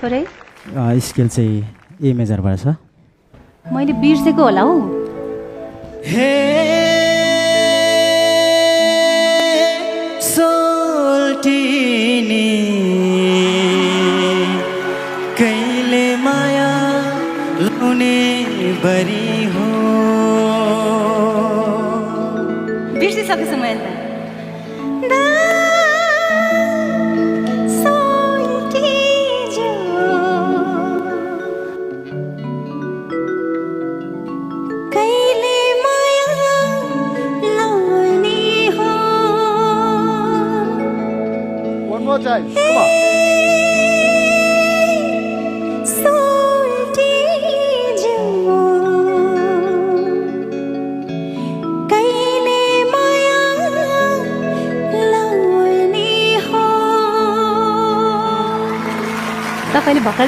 थोरै स्केल चाहिँ ए मेजरबाट छ। मैले बिर्सेको होला हौ। हे सोल्टिनी कहिले माया लाउने बरी हो। बिर्सिसकेछु मैले त। One more time. Come on. तपाईले भर्खर